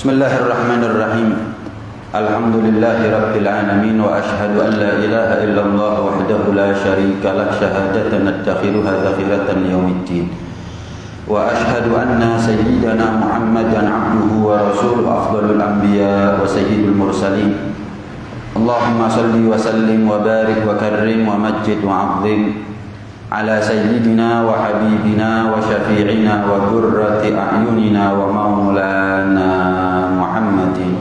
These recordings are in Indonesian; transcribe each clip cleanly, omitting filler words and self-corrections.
Bismillahirrahmanirrahim. Alhamdulillahirabbil alamin wa asyhadu an la ilaha illallah wahdahu la syarika lah syahadatan nattakhiruha zakhiratan yaumiddin. Wa asyhadu anna sayyidana Muhammadan abduhu wa rasuluhu afdalul anbiya wa sayyidul mursalin. Allahumma salli wa sallim wa barik wa karrim wa majjid wa 'azzim ala sayyidina wa habibina wa syafi'ina wa qurrati a'yunina wa maulana Muhammadin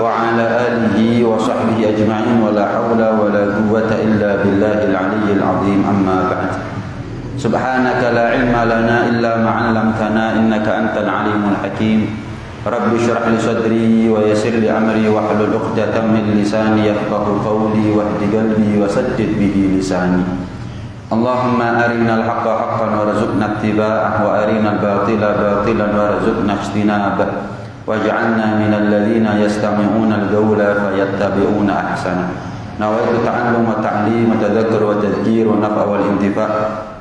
wa ala alihi wa sahbihi ajma'in wa la hawla wa la quwwata illa billahil aliyyil azim. Amma ba'd. Subhanaka la ilma lana illa ma 'allamtana innaka antal alimul hakim. Rabbi shrah li sadri wa yassir li amri wa hlul 'uqdatam min lisani yafqahu qawli wahdi qalbi wa saddid bihi lisani. Allahumma arinal haqqa haqqan warzuqna ittiba'ah wa arinal batila batilan warzuqna ijtinabah waj'alna minal ladzina yastami'una al-qawla fayattabi'una ahsana. Nawaitu ta'allum wa ta'lim wa tadhakkur wa tadhkir wa naf'a wal intifa'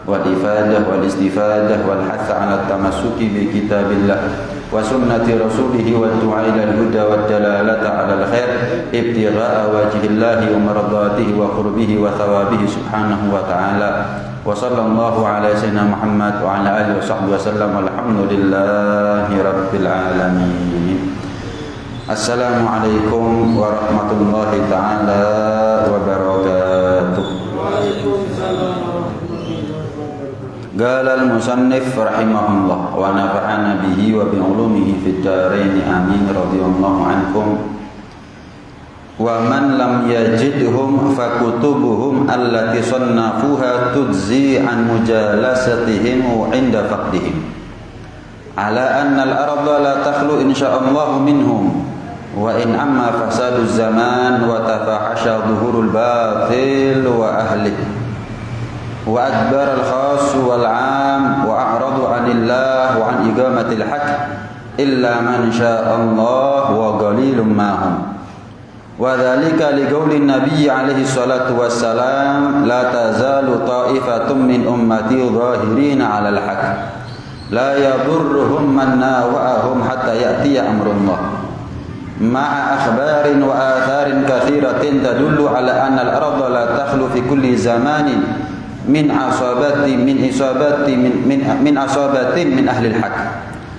wal ifadah wal istifadah wal hath 'ala at-tamassuki bi kitabillah wa sunnati rasulih wa du'a ila al-huda wa dalalata 'ala al-khair ibtigha'a wajhillahi wa mardatihi wa qurbihi wa thawabihi subhanahu wa ta'ala. Wa sallallahu ala sayyidina Muhammad wa ala alihi wa sahbihi wa sallam. Alhamdulillahi rabbil alamin. Assalamualaikum warahmatullahi ta'ala wabarakatuh. Qala al-musannif rahimahullah wa nafa'ana bihi wa bi ulumihi fid dharain amin radhiyallahu ankum. Wa man lam yajidhum fakutubuhum allati sannafuha tujzi an mujalasatihim 'inda faqdihim ala anna al-ardha la takhlu insya'allahu minhum wa in amma fasaduz zaman wa tafahasha dhuhurul batil wa ahlihi wa adbar al-khas wal 'am wa a'radu 'anillah wa 'an iqamatil haqq illa man sya'allah wa qalilum ma hum. Wa dzalika li qaulin nabiy alaihi salatu wassalam la tazalu ta'ifatun min ummati dhahirina 'alal haqq la yadurruhum man nawa'ahum hatta ya'tiya amrullah ma'a akhbarin wa atharin katsiratin tadullu 'ala anna al-ardha la takhlu fi kulli zamanin min asabati min ahli al-haqq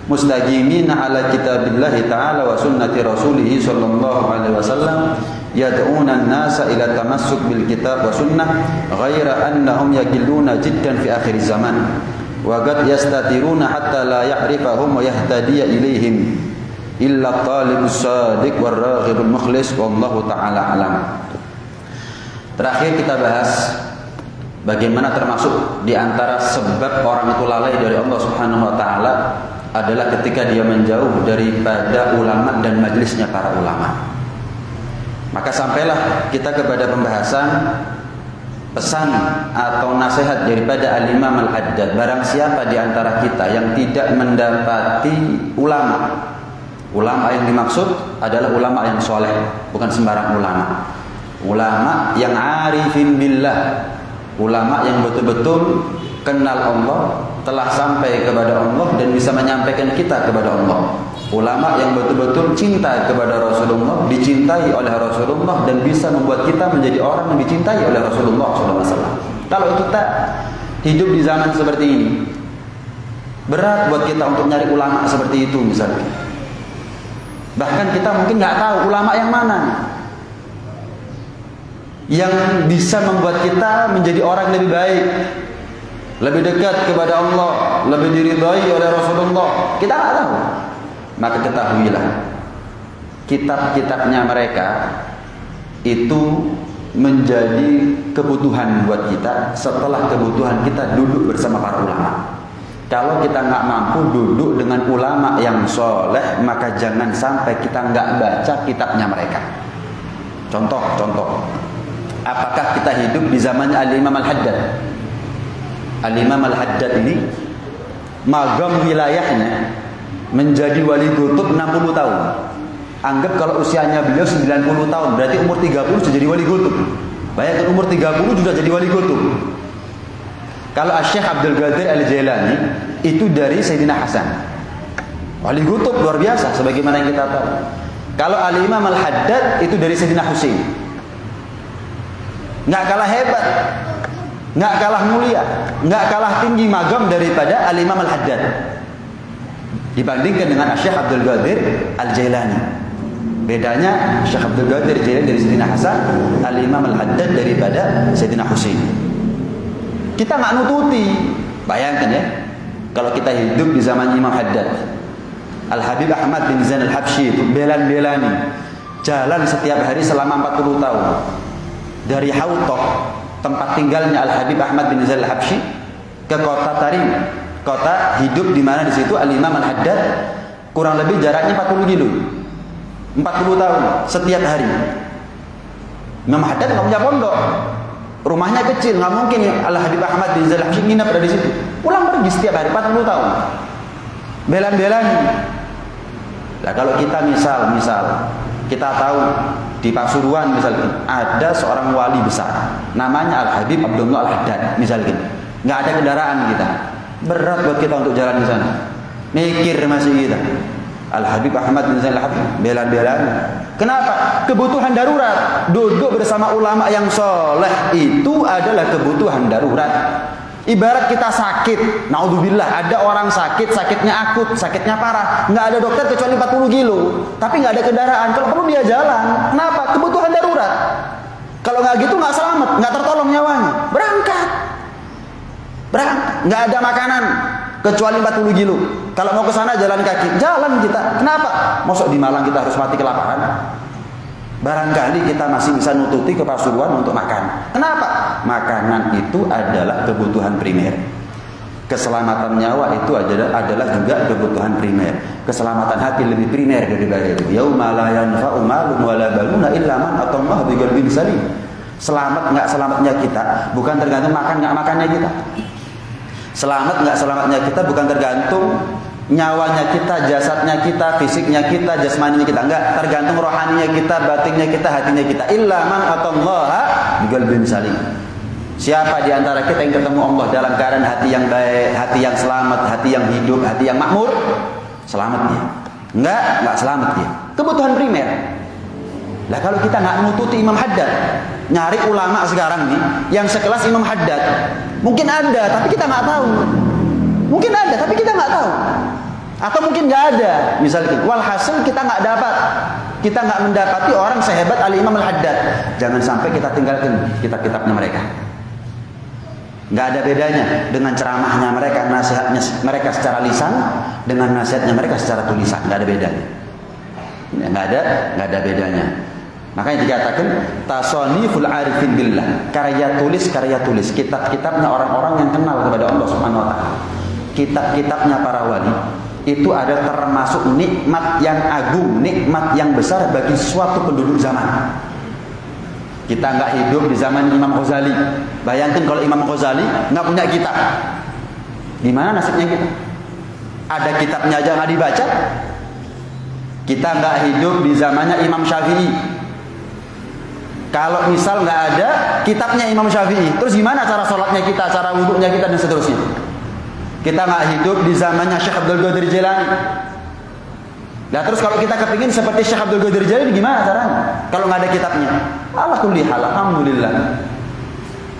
mustaqimin ala kitabillahi ta'ala wa sunnati rasulih sallallahu alaihi wasallam yad'una an-nasa ila tamassuk bil kitab wa sunnah ghaira annahum yaqilluna jiddan fi akhir zaman wa qad yastatiruna hatta la ya'rifahum wa yahtadiya ilaihim illa talibus sadiq war raghibul mukhlis wallahu ta'ala alam. Terakhir kita bahas bagaimana termasuk di antara sebab orang itu lalai dari Allah Subhanahu wa taala adalah ketika dia menjauh daripada ulama dan majelisnya para ulama. Maka sampailah kita kepada pembahasan pesan atau nasihat daripada Al-Imam Al-Haddad. Barang siapa di antara kita yang tidak mendapati ulama, ulama yang dimaksud adalah ulama yang soleh, bukan sembarang ulama. Ulama yang arifin billah, ulama yang betul-betul kenal Allah, telah sampai kepada Allah dan bisa menyampaikan kita kepada Allah. Ulama yang betul-betul cinta kepada Rasulullah, dicintai oleh Rasulullah dan bisa membuat kita menjadi orang yang dicintai oleh Rasulullah SAW. Kalau kita hidup di zaman seperti ini, berat buat kita untuk nyari ulama seperti itu misalnya. Bahkan kita mungkin nggak tahu ulama yang mana yang bisa membuat kita menjadi orang lebih baik, lebih dekat kepada Allah, lebih diridhai oleh Rasulullah. Kita nggak tahu. Maka ketahuilah, kitab-kitabnya mereka itu menjadi kebutuhan buat kita setelah kebutuhan kita duduk bersama para ulama. Kalau kita nggak mampu duduk dengan ulama yang soleh, maka jangan sampai kita nggak baca kitabnya mereka. Contoh, apakah kita hidup di zamannya Al-Imam Al-Haddad? Al-Imam Al-Haddad ini magam wilayahnya menjadi wali kutub 60 tahun. Anggap kalau usianya beliau 90 tahun, berarti umur 30 sudah jadi wali kutub. Bayangkan umur 30 sudah jadi wali kutub. Kalau Syekh Abdul Qadir Al-Jailani itu dari Sayyidina Hasan. Wali kutub luar biasa sebagaimana yang kita tahu. Kalau Al-Imam Al-Haddad itu dari Sayyidina Husain. Nggak kalah hebat, nggak kalah mulia, nggak kalah tinggi magam daripada Al-Imam Al-Haddad dibandingkan dengan Syekh Abdul Qadir Al-Jailani. Bedanya Syekh Abdul Qadir Al-Jailani dari Sayyidina Hasan, Al-Imam Al-Haddad daripada Sayyidina Husain. Kita nggak nututi. Bayangkan ya, kalau kita hidup di zaman Imam Haddad, Al-Habib Ahmad bin Zain Al-Habsyi itu belan-belani jalan setiap hari selama 40 tahun dari Hautoh, tempat tinggalnya Al-Habib Ahmad bin Zain Al-Habsyi, ke kota Tarim, kota hidup di mana di situ Al-Imam Al-Haddad, kurang lebih jaraknya 40 kilo. 40 tahun setiap hari. Imam Haddad nggak punya pondok, rumahnya kecil, nggak mungkin Al-Habib Ahmad bin Zain Al-Habsyi nginep di situ. Pulang pergi setiap hari 40 tahun. Belan-belani. Nah, kalau kita misal kita tahu di Pasuruan misalnya ada seorang wali besar namanya Al-Habib Abdullah Al-Haddad misalnya, nggak ada kendaraan kita, berat buat kita untuk jalan di sana, mikir masih kita. Al-Habib Ahmad bin Zain Al-Habsyi belan-belani. Kenapa? Kebutuhan darurat. Duduk bersama ulama yang soleh itu adalah kebutuhan darurat. Ibarat kita sakit, naudzubillah, ada orang sakit, sakitnya akut, sakitnya parah, nggak ada dokter kecuali 40 kilo, tapi nggak ada kendaraan. Kalau perlu dia jalan. Kenapa? Kebutuhan darurat. Kalau nggak gitu nggak selamat, nggak tertolong nyawanya. Berangkat, nggak ada makanan kecuali 40 kilo. Kalau mau ke sana jalan kaki, jalan kita. Kenapa? Masuk di Malang kita harus mati kelaparan? Barangkali kita masih bisa nututi ke Pasuruan untuk makan. Kenapa? Makanan itu adalah kebutuhan primer. Keselamatan nyawa itu adalah juga kebutuhan primer. Keselamatan hati lebih primer daripada itu. Yauma la yanfa'u malun wala banuna illa man atallaha biqalbin salim. Selamat nggak selamatnya kita bukan tergantung makan nggak makannya kita. Selamat nggak selamatnya kita bukan tergantung nyawanya kita, jasadnya kita, fisiknya kita, jasmaninya kita, enggak, tergantung rohaninya kita, batinnya kita, hatinya kita. Illa man atallaha biqalbin salim. Siapa di antara kita yang ketemu Allah dalam keadaan hati yang baik, hati yang selamat, hati yang hidup, hati yang makmur, selamat dia. Enggak selamat dia. Kebutuhan primer. Lah kalau kita nggak menututi Imam Haddad, nyari ulama sekarang nih yang sekelas Imam Haddad, mungkin ada, tapi kita nggak tahu. Mungkin ada, tapi kita nggak tahu. Atau mungkin nggak ada, misalnya. Walhasil kita nggak dapat, kita nggak mendapati orang sehebat Al-Imam Al-Haddad. Jangan sampai kita tinggalkan kitab-kitabnya mereka. Nggak ada bedanya dengan ceramahnya mereka, nasihatnya mereka secara lisan, dengan nasihatnya mereka secara tulisan. Nggak ada bedanya. Nggak ada bedanya. Makanya dikatakan tasoniful arifin billah, karya tulis kitab-kitabnya orang-orang yang kenal kepada Allah Subhanahu wa taala. Kitab-kitabnya para wali itu ada termasuk nikmat yang agung, nikmat yang besar bagi suatu penduduk zaman. Kita nggak hidup di zaman Imam Ghazali. Bayangkan kalau Imam Ghazali nggak punya kitab, gimana nasibnya kita? Ada kitabnya aja nggak dibaca. Kita nggak hidup di zamannya Imam Syafi'i. Kalau misal nggak ada kitabnya Imam Syafi'i, terus gimana cara sholatnya kita, cara wudhunya kita dan seterusnya? Kita nggak hidup di zamannya Syekh Abdul Qadir Jailani. Nah terus kalau kita kepingin seperti Syekh Abdul Qadir Jailani gimana caranya? Kalau nggak ada kitabnya? Alhamdulillah.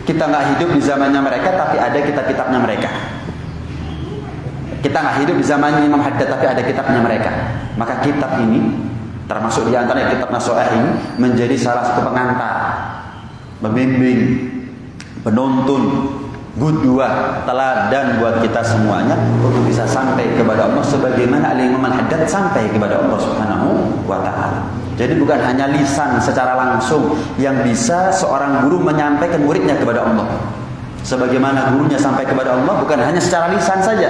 Kita nggak hidup di zamannya mereka, tapi ada kitab-kitabnya mereka. Kita nggak hidup di zamannya Imam Haddad, tapi ada kitabnya mereka. Maka kitab ini termasuk di antara kitab Nasuhah ini menjadi salah satu pengantar, pembimbing, penuntun, qudwah, teladan buat kita semuanya untuk bisa sampai kepada Allah sebagaimana Al-Imam Al-Haddad sampai kepada Allah Subhanahu wa taala. Jadi bukan hanya lisan secara langsung yang bisa seorang guru menyampaikan muridnya kepada Allah. Sebagaimana gurunya sampai kepada Allah bukan hanya secara lisan saja.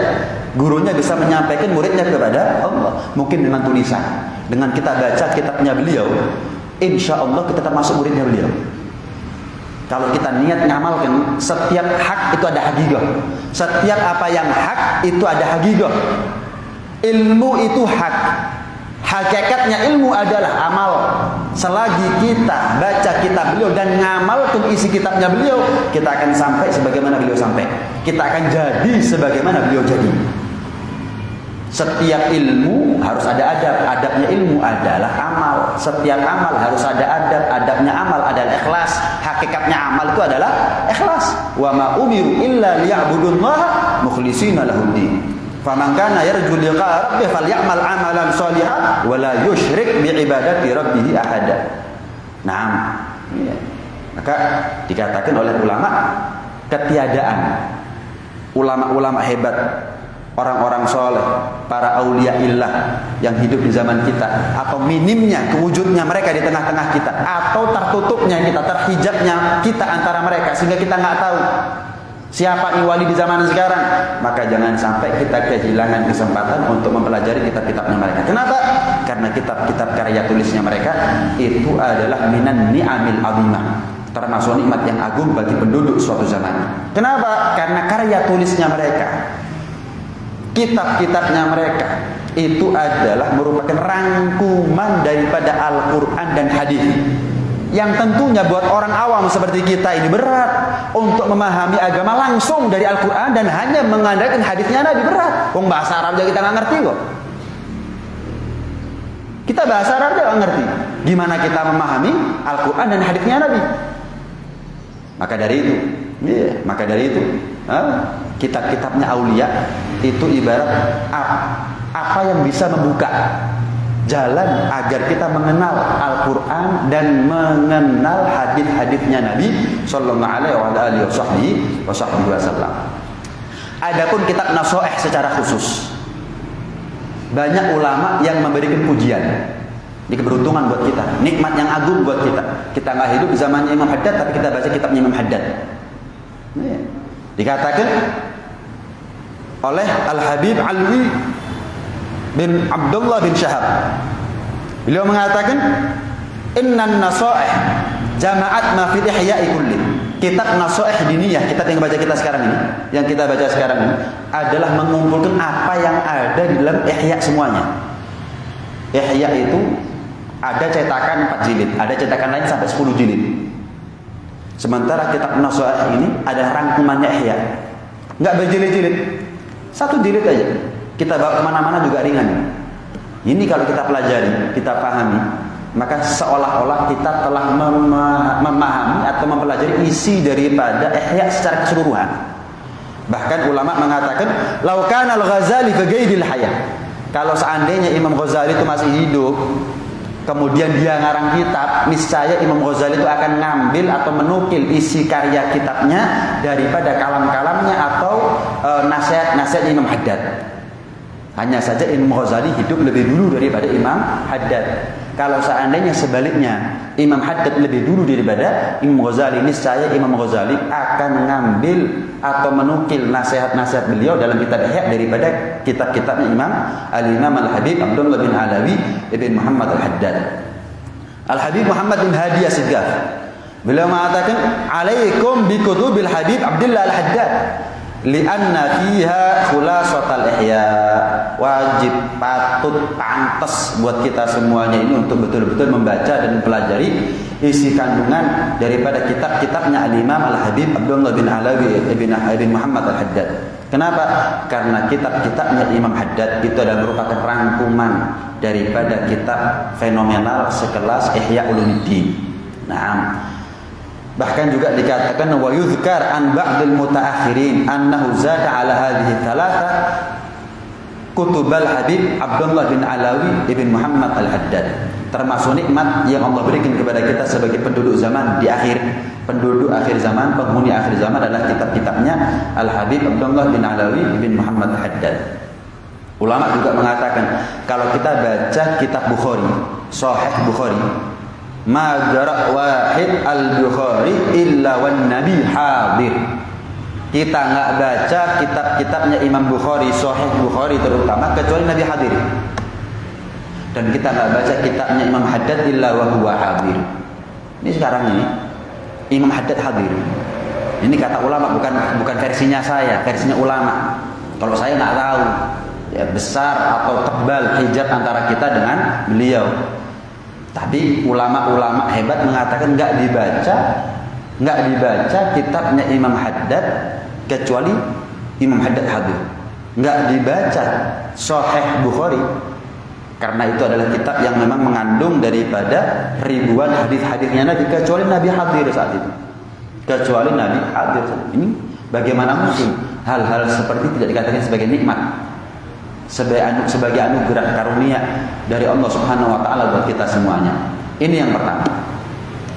Gurunya bisa menyampaikan muridnya kepada Allah. Mungkin dengan tulisan. Dengan kita baca kitabnya beliau, insya Allah kita termasuk muridnya beliau. Kalau kita niat ngamalkan, setiap hak itu ada hakikah. Setiap apa yang hak itu ada hakikah. Ilmu itu hak. Hakikatnya ilmu adalah amal. Selagi kita baca kitab beliau dan ngamalkan isi kitabnya beliau, kita akan sampai sebagaimana beliau sampai. Kita akan jadi sebagaimana beliau jadi. Setiap ilmu harus ada adab. Adabnya ilmu adalah amal. Setiap amal harus ada adab. Adabnya amal adalah ikhlas. Hakikatnya amal itu adalah ikhlas. Wa ma umiru illa liya'budullaha mukhlishina lahuddin. Faman kana yarju liqa'a rabbih falyamal amalan shalihan wa la yusyrik bi ibadati rabbih ahada. Naam. Maka dikatakan oleh ulama, ketiadaan ulama-ulama hebat, orang-orang soleh, para aulia illah yang hidup di zaman kita, atau minimnya kewujudnya mereka di tengah-tengah kita, atau tertutupnya kita, terhijabnya kita antara mereka sehingga kita nggak tahu siapa wali di zaman sekarang, maka jangan sampai kita kehilangan kesempatan untuk mempelajari kitab-kitabnya mereka. Kenapa? Karena kitab-kitab karya tulisnya mereka itu adalah minan ni'amil azimah, termasuk nikmat yang agung bagi penduduk suatu zaman. Kenapa? Karena karya tulisnya mereka, kitab-kitabnya mereka itu adalah merupakan rangkuman daripada Al-Quran dan hadis, yang tentunya buat orang awam seperti kita ini berat untuk memahami agama langsung dari Al-Quran dan hanya mengandalkan hadisnya Nabi. Berat. Wong bahasa Arab aja kita nggak ngerti kok. Kita bahasa Arab aja nggak ngerti. Gimana kita memahami Al-Quran dan hadisnya Nabi? Maka dari itu, kitab-kitabnya aulia itu ibarat apa yang bisa membuka jalan agar kita mengenal Al-Quran dan mengenal hadis-hadisnya Nabi Sallallahu Alaihi Wasallam. Adapun kitab Nasoeh secara khusus, banyak ulama yang memberikan pujian. Ini keberuntungan buat kita, nikmat yang agung buat kita. Kita nggak hidup di zamannya Imam Haddad, tapi kita baca kitabnya Imam Haddad. Dikatakan oleh Al-Habib Alwi bin Abdullah bin Syahab, beliau mengatakan, Innan nasoeh jama'at ma fi ihya'i kulli. Kitab Nasoeh diniyah, kitab yang baca kita sekarang ini, yang kita baca sekarang ini adalah mengumpulkan apa yang ada di dalam ihya semuanya. Ihya itu ada cetakan 4 jilid, ada cetakan lain sampai 10 jilid. Sementara kitab Nasoeh ini ada rangkumannya ihya, nggak berjilid-jilid, 1 jilid aja. Kita bawa kemana-mana juga ringan. Ini kalau kita pelajari, kita pahami, maka seolah-olah kita telah memahami atau mempelajari isi daripada ihya secara keseluruhan. Bahkan ulama mengatakan, "Lau kana al-Ghazali fi ghaidil hayah." Kalau seandainya Imam Ghazali itu masih hidup, kemudian dia ngarang kitab, niscaya Imam Ghazali itu akan ngambil atau menukil isi karya kitabnya daripada kalam-kalamnya atau nasihat-nasihat Imam Haddad. Hanya saja Imam Ghazali hidup lebih dulu daripada Imam Haddad. Kalau seandainya sebaliknya, Imam Haddad lebih dulu daripada Imam Ghazali, niscaya Imam Ghazali akan mengambil atau menukil nasihat-nasihat beliau dalam kitab Ihya daripada kitab-kitabnya Al-Imam Al-Habib Abdullah bin Alawi ibn Muhammad Al-Haddad. Al-Habib Muhammad bin Hadi As-Sigaf, beliau mengatakan, "Alaikum bi kutubil Habib Abdullah Al-Haddad li'anna fiha khulasatal ihya." Wajib, patut, pantas buat kita semuanya ini untuk betul-betul membaca dan mempelajari isi kandungan daripada kitab-kitabnya Al-Imam Al-Habib Abdullah bin Alawi ibn Muhammad Al-Haddad. Kenapa? Karena kitab-kitabnya Imam Haddad itu adalah merupakan rangkuman daripada kitab fenomenal sekelas Ihya Ulumuddin. Nah, bahkan juga dikatakan wa yuzkar an ba'dil mutaakhirin annahu zada ala hadhihi thalatha kutubal Habib Abdullah bin Alawi ibn Muhammad Al-Haddad. Termasuk nikmat yang Allah berikan kepada kita sebagai penduduk zaman di akhir, penduduk akhir zaman, penghuni akhir zaman adalah kitab-kitabnya Al-Habib Abdullah bin Alawi ibn Muhammad Al-Haddad. Ulama juga mengatakan, kalau kita baca kitab Bukhari, Sahih Bukhari, ma jara' wahid al-Bukhari illa wan nabi hadir. Kita nggak baca kitab-kitabnya Imam Bukhari, Sahih Bukhari terutama, kecuali Nabi hadir. Dan kita nggak baca kitabnya Imam Haddad illa wa huwa hadir. Ini sekarang ini Imam Haddad hadir. Ini kata ulama, bukan versinya saya, versinya ulama. Kalau saya nggak tahu, ya besar atau tebal hijab antara kita dengan beliau. Tapi ulama-ulama hebat mengatakan nggak dibaca kitabnya Imam Haddad kecuali Imam Haddad hadir. nggak dibaca Sahih Bukhari, karena itu adalah kitab yang memang mengandung daripada ribuan hadis-hadisnya Nabi, kecuali Nabi hadir saat itu. Kecuali Nabi hadir saat itu. Ini bagaimana mungkin hal-hal seperti tidak dikatakan sebagai nikmat, sebagai anugerah karunia dari Allah Subhanahu wa taala buat kita semuanya. Ini yang pertama.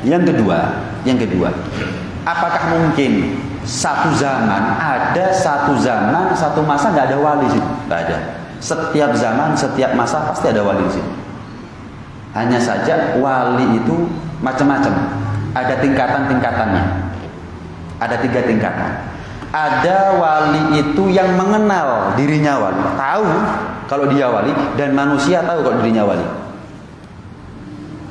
Yang kedua, apakah mungkin satu zaman, satu masa nggak ada wali sih? Nggak ada. Setiap zaman, setiap masa pasti ada wali sih. Hanya saja wali itu macam-macam. Ada tingkatan-tingkatannya. Ada 3 tingkatan. Ada wali itu yang mengenal dirinya wali, tahu kalau dia wali, dan manusia tahu kalau dirinya wali.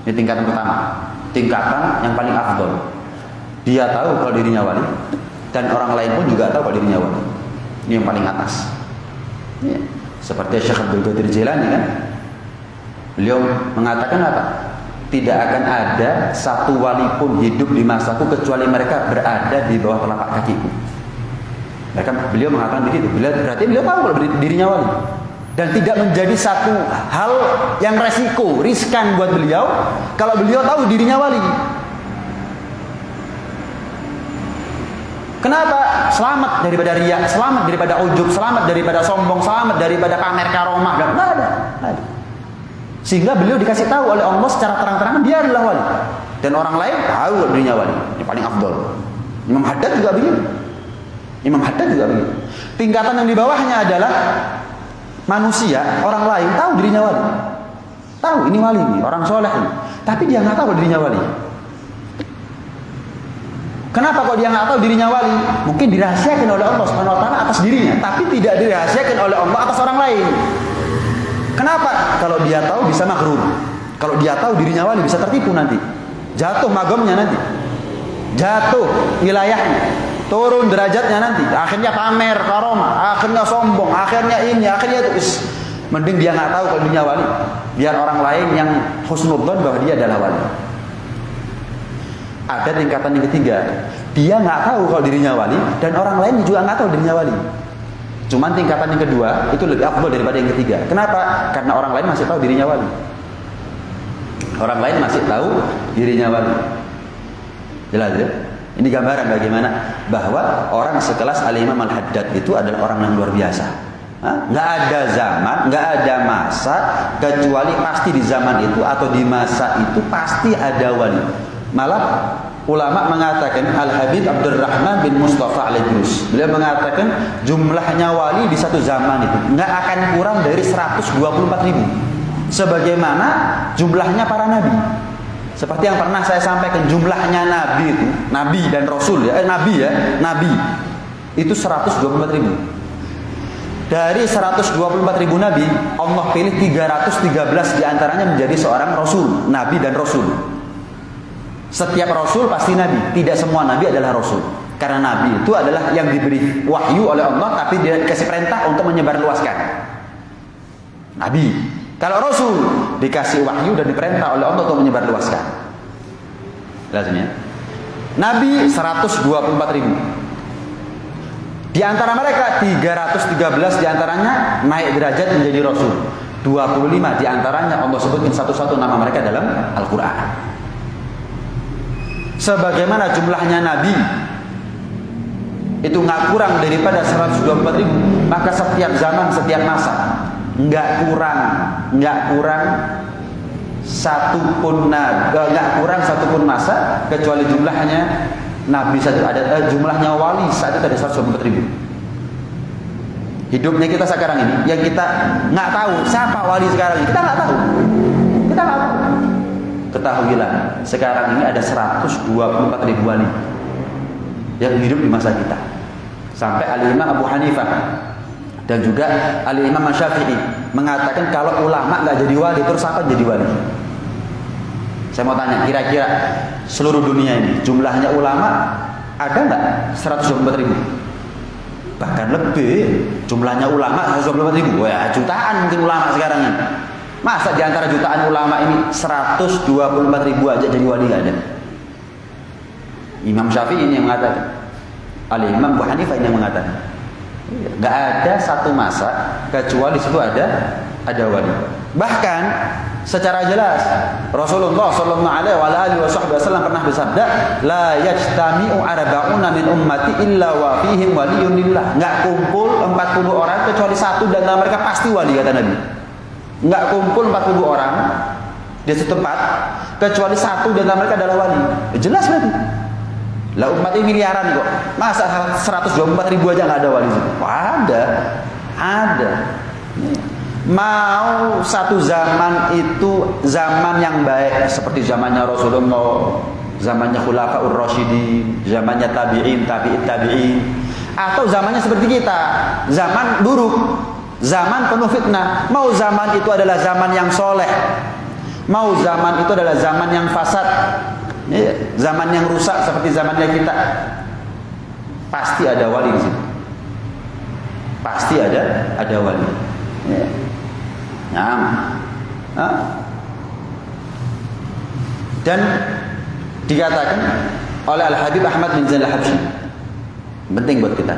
Ini tingkatan pertama. Tingkatan yang paling afdol. Dia tahu kalau dirinya wali, dan orang lain pun juga tahu kalau dirinya wali. Ini yang paling atas. Ya. Seperti Syekh Abdul Qadir Jilani kan, beliau mengatakan apa? Tidak akan ada satu wali pun hidup di masaku kecuali mereka berada di bawah telapak kakiku. Beliau mengatakan begitu. Berarti beliau tahu kalau dirinya wali, dan tidak menjadi satu hal yang riskan buat beliau kalau beliau tahu dirinya wali. Kenapa? Selamat daripada riya, selamat daripada ujub, selamat daripada sombong, selamat daripada pamer karomah, dan nggak ada. Sehingga beliau dikasih tahu oleh Allah secara terang-terangan dia adalah wali, dan orang lain tahu dirinya wali. Ini paling afdol. Imam Haddad juga begitu. Tingkatan yang di bawahnya adalah manusia, orang lain tahu dirinya wali, tahu ini wali, ini orang soleh ini, tapi dia nggak tahu dirinya wali. Kenapa kok dia nggak tahu dirinya wali? Mungkin dirahasiakan oleh Allah Subhanahu wa taala atas dirinya, tapi tidak dirahasiakan oleh Allah atas orang lain. Kenapa? Kalau dia tahu bisa maghrur. Kalau dia tahu dirinya wali bisa tertipu nanti. Jatuh magamnya nanti. Jatuh wilayahnya. Turun derajatnya nanti. Akhirnya pamer karomah, akhirnya sombong, akhirnya ini, akhirnya itu. Mending dia nggak tahu kalau dirinya wali. Biar orang lain yang husnudzon bahwa dia adalah wali. Ada tingkatan yang ketiga. Dia nggak tahu kalau dirinya wali, dan orang lain juga nggak tahu dirinya wali. Cuman tingkatan yang kedua itu lebih afdal daripada yang ketiga. Kenapa? Karena orang lain masih tahu dirinya wali. Orang lain masih tahu dirinya wali. Jelas ya? Ini gambaran bagaimana bahwa orang sekelas Al-Imam Al-Haddad itu adalah orang yang luar biasa. Nggak ada zaman, nggak ada masa, kecuali pasti di zaman itu atau di masa itu pasti ada wali. Malah ulama mengatakan, Al-Habib Abdurrahman bin Mustafa Al-Idrus, beliau mengatakan jumlahnya wali di satu zaman itu nggak akan kurang dari 124.000, sebagaimana jumlahnya para nabi. Seperti yang pernah saya sampaikan, jumlahnya nabi itu, nabi dan rasul ya, nabi itu 124.000. Dari 124.000 nabi, Allah pilih 313 diantaranya menjadi seorang rasul, nabi dan rasul. Setiap rasul pasti nabi, tidak semua nabi adalah rasul. Karena nabi itu adalah yang diberi wahyu oleh Allah, tapi dia dikasih perintah untuk menyebarluaskan. Nabi. Kalau rasul dikasih wahyu dan diperintah oleh Allah untuk menyebarluaskan. Jelasnya. Nabi 124.000. Di antara mereka 313 diantaranya naik derajat menjadi rasul. 25 diantaranya Allah sebutkan satu-satu nama mereka dalam Al-Quran. Sebagaimana jumlahnya nabi itu nggak kurang daripada 124.000, maka setiap zaman, setiap masa nggak kurang satupun masa kecuali jumlahnya nabi satu ada, jumlahnya wali saat itu ada 124.000. Hidupnya kita sekarang ini, yang kita nggak tahu siapa wali sekarang ini, kita nggak tahu. Ketahuilah, sekarang ini ada 124.000 wali yang hidup di masa kita. Sampai Al-Imam Abu Hanifah dan juga Al-Imam Syafi'i mengatakan kalau ulama nggak jadi wali, terus apa jadi wali? Saya mau tanya, kira-kira seluruh dunia ini jumlahnya ulama ada nggak 124.000? Bahkan lebih, jumlahnya ulama 124.000. Wah, jutaan mungkin ulama sekarang ini. Masa di antara jutaan ulama ini 124.000 aja jadi wali nggak ada? Imam Syafi'i ini yang mengatakan, Al-Imam Abu Hanifah ini yang mengatakan. Nggak ada satu masa kecuali di situ ada wali. Bahkan secara jelas Rasulullah sallallahu alaihi wasallam pernah bersabda, la yajtami'u arba'una min ummati illa wa fihim waliyyun lillah. Enggak kumpul 40 orang kecuali satu dan mereka pasti wali, kata Nabi. Enggak kumpul 40 orang di satu tempat kecuali satu dan mereka adalah wali. Jelas berarti. Lah umat ini miliaran kok. Masa 124 ribu aja nggak ada wali? Ada. Mau satu zaman itu zaman yang baik seperti zamannya Rasulullah, zamannya Khulafaur Rasyidin, zamannya tabi'in, tabi'in, atau zamannya seperti kita, zaman buruk, zaman penuh fitnah. Mau zaman itu adalah zaman yang soleh, mau zaman itu adalah zaman yang fasad, zaman yang rusak seperti zamannya kita, pasti ada wali di situ. Pasti ada wali. Dan dikatakan oleh Al-Habib Ahmad bin Zain Al-Habsyi, penting buat kita,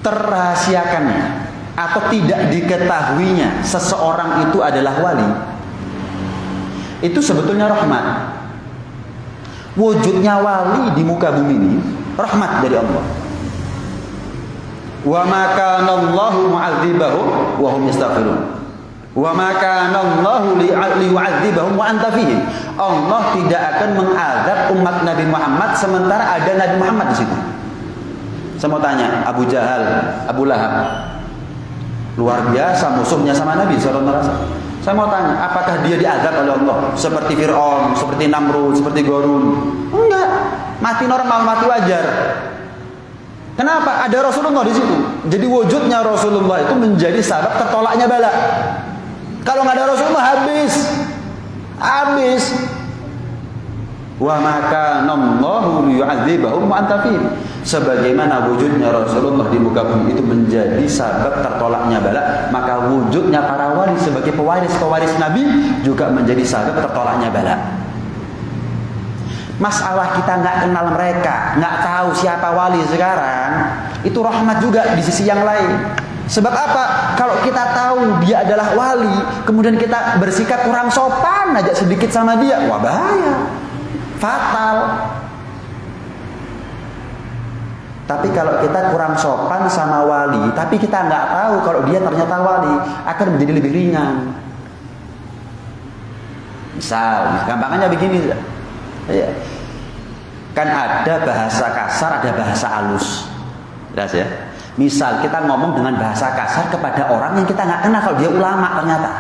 terrahasiakannya atau tidak diketahuinya seseorang itu adalah wali, itu sebetulnya rahmat. Wujudnya wali di muka bumi ini rahmat dari Allah. Wa ma kana Allahu mu'adzibahum wa hum yastaghfirun. Wa ma kana Allahu liyu'adzibahum wa anta fihim. Allah tidak akan mengazab umat Nabi Muhammad sementara ada Nabi Muhammad di situ. Saya mau tanya, Abu Jahal, Abu Lahab, luar biasa musuhnya sama Nabi sallallahu alaihi wasallam. Saya mau tanya, apakah dia diazab oleh Allah seperti Fir'aun, seperti Namrud, seperti Qarun? Enggak. Mati normal, mati wajar. Kenapa? Ada Rasulullah di situ. Jadi wujudnya Rasulullah itu menjadi sebab tertolaknya bala. Kalau nggak ada Rasulullah habis. Wa ma kana Allahu liyu'adzibahum wa anta fihim. Sebagaimana wujudnya Rasulullah di muka bumi itu menjadi sebab tertolaknya bala, maka wujudnya para wali sebagai pewaris Nabi juga menjadi sebab tertolaknya bala. Masalah kita nggak kenal mereka, nggak tahu siapa wali sekarang, itu rahmat juga di sisi yang lain. Sebab apa? Kalau kita tahu dia adalah wali, kemudian kita bersikap kurang sopan aja sedikit sama dia, wah bahaya, fatal. Tapi kalau kita kurang sopan sama wali, tapi kita nggak tahu kalau dia ternyata wali, akan menjadi lebih ringan. Misal, gampangannya begini. Ya. Kan ada bahasa kasar, ada bahasa halus. Jelas ya. Misal kita ngomong dengan bahasa kasar kepada orang yang kita nggak kenal, kalau dia ulama ternyata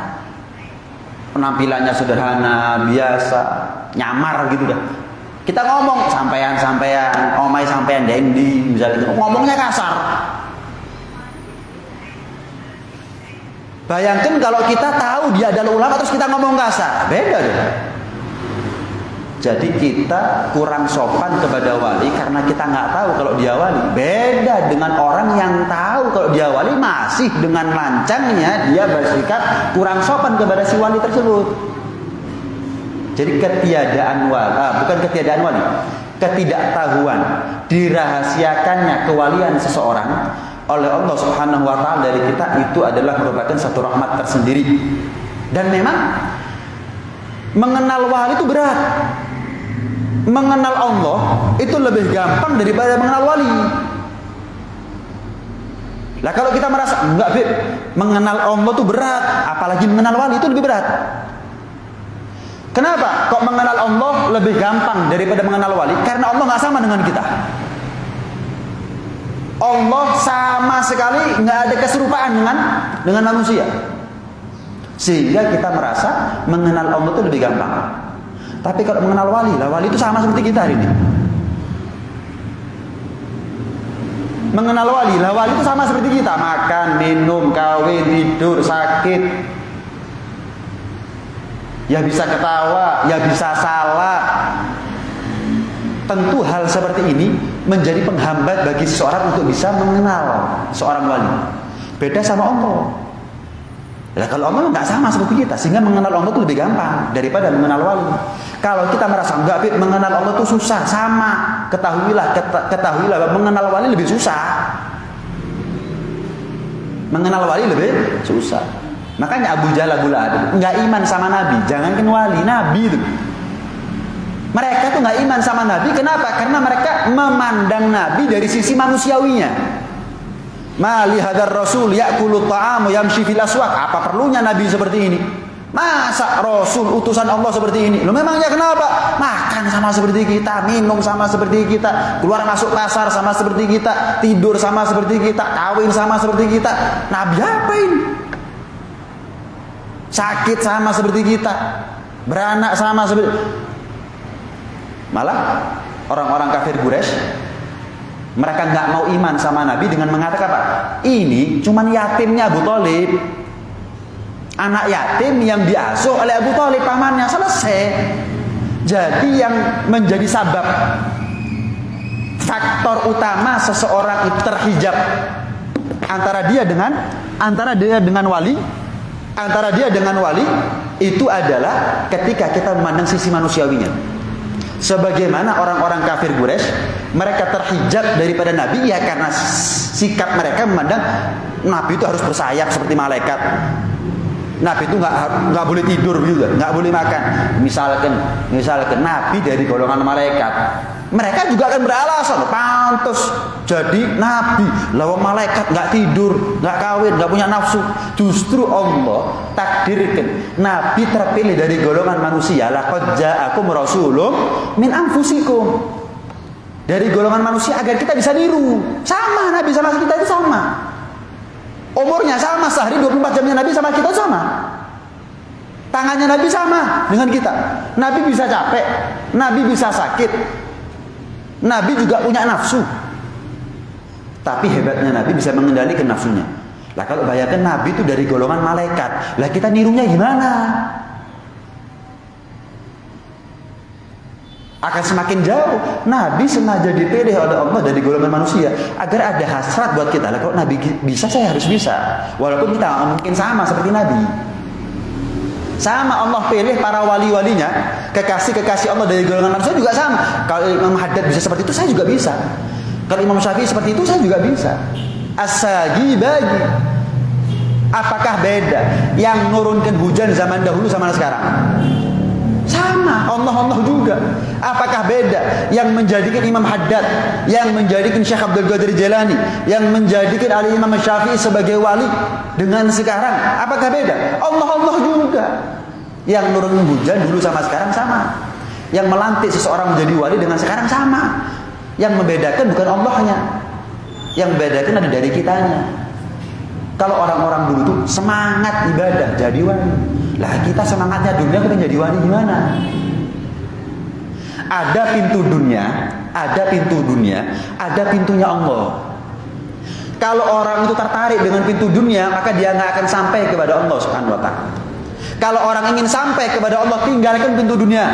penampilannya sederhana, biasa, nyamar gitu dah. Kita ngomong sampean, omai sampean dendi, misalnya ngomongnya kasar. Bayangkan kalau kita tahu dia adalah ulama terus kita ngomong kasar, beda deh. Jadi kita kurang sopan kepada wali karena kita nggak tahu kalau dia wali. Beda dengan orang yang tahu kalau dia wali, masih dengan lancangnya dia bersikap kurang sopan kepada si wali tersebut. Jadi ketiadaan wali, bukan ketiadaan wali, ketidaktahuan, dirahasiakannya kewalian seseorang oleh Allah Subhanahu wa taala dari kita, itu adalah merupakan satu rahmat tersendiri. Dan memang mengenal wali itu berat. Mengenal Allah itu lebih gampang daripada mengenal wali. Lah kalau kita merasa enggak, Beb, mengenal Allah itu berat, apalagi mengenal wali itu lebih berat. Kenapa? Kok mengenal Allah lebih gampang daripada mengenal wali? Karena Allah nggak sama dengan kita. Allah sama sekali nggak ada keserupaan dengan manusia, sehingga kita merasa mengenal Allah itu lebih gampang. Tapi kalau mengenal wali, lah wali itu sama seperti kita hari ini. Mengenal wali, lah wali itu sama seperti kita, makan, minum, kawin, tidur, sakit. Ya bisa ketawa, ya bisa salah. Tentu hal seperti ini menjadi penghambat bagi seseorang untuk bisa mengenal seorang wali. Beda sama Allah. Nah, kalau Allah nggak sama seperti kita, sehingga mengenal Allah itu lebih gampang daripada mengenal wali. Kalau kita merasa enggak, mengenal Allah itu susah, sama. Ketahuilah bahwa mengenal wali lebih susah. Mengenal wali lebih susah. Makanya Abu Jahal, Abu Lahab nggak iman sama Nabi, jangankan wali, Nabi itu. Mereka tuh nggak iman sama Nabi. Kenapa? Karena mereka memandang Nabi dari sisi manusiawinya. Mali hadar Rasul ya'kulu ta'amu yamshi fil aswaq. Apa perlunya Nabi seperti ini? Masa Rasul utusan Allah seperti ini? Loh, memangnya kenapa? Makan sama seperti kita, minum sama seperti kita, keluar masuk pasar sama seperti kita, tidur sama seperti kita, kawin sama seperti kita. Nabi apa ini? Sakit sama seperti kita, beranak sama seperti. Malah orang-orang kafir Quraisy, mereka nggak mau iman sama Nabi dengan mengatakan apa? Ini cuman yatimnya Abu Thalib, anak yatim yang diasuh oleh Abu Thalib pamannya, selesai. Jadi yang menjadi sabab, faktor utama seseorang itu terhijab antara dia dengan wali itu adalah ketika kita memandang sisi manusiawinya. Sebagaimana orang-orang kafir Quraisy, mereka terhijab daripada Nabi ya karena sikap mereka memandang Nabi itu harus bersayap seperti malaikat. Nabi itu nggak boleh tidur juga, nggak boleh makan. Misalkan Nabi dari golongan malaikat, mereka juga akan beralasan, pantas jadi Nabi. Lawan malaikat nggak tidur, nggak kawin, nggak punya nafsu. Justru Allah takdirkan Nabi terpilih dari golongan manusia. Laqad ja'akum rasulun min anfusikum. Dari golongan manusia agar kita bisa niru. Sama Nabi sama kita itu sama. Umurnya sama, sehari 24 jamnya Nabi sama kita sama. Tangannya Nabi sama dengan kita. Nabi bisa capek, Nabi bisa sakit. Nabi juga punya nafsu. Tapi hebatnya Nabi bisa mengendalikan nafsunya. Lah kalau bayangkan Nabi itu dari golongan malaikat, lah kita nirunya gimana? Akan semakin jauh. Nabi sengaja dipilih oleh Allah dari golongan manusia agar ada hasrat buat kita. Lah kalau Nabi bisa, saya harus bisa. Walaupun kita nggak mungkin sama seperti Nabi. Sama Allah pilih para wali-walinya, kekasih-kekasih Allah dari golongan manusia juga sama. Kalau Imam Haddad bisa seperti itu, saya juga bisa. Kalau Imam Syafi'i seperti itu, saya juga bisa. As-Sagi bagi. Apakah beda yang nurunkan hujan zaman dahulu sama sekarang? Sama, Allah juga. Apakah beda yang menjadikan Imam Haddad, yang menjadikan Syekh Abdul Qadir Jailani, yang menjadikan Imam Syafi'i sebagai wali dengan sekarang? Apakah beda? Allah juga. Yang nurun hujan dulu sama sekarang sama. Yang melantik seseorang menjadi wali dengan sekarang sama. Yang membedakan bukan Allahnya, yang membedakan ada dari kitanya. Kalau orang-orang dulu tuh semangat ibadah jadi wali. Lah kita semangatnya dunia, kita jadi wali gimana? Ada pintu dunia, ada pintunya Allah. Kalau orang itu tertarik dengan pintu dunia, maka dia nggak akan sampai kepada Allah Subhanahu wa ta'ala. Kalau orang ingin sampai kepada Allah, tinggalkan pintu dunia.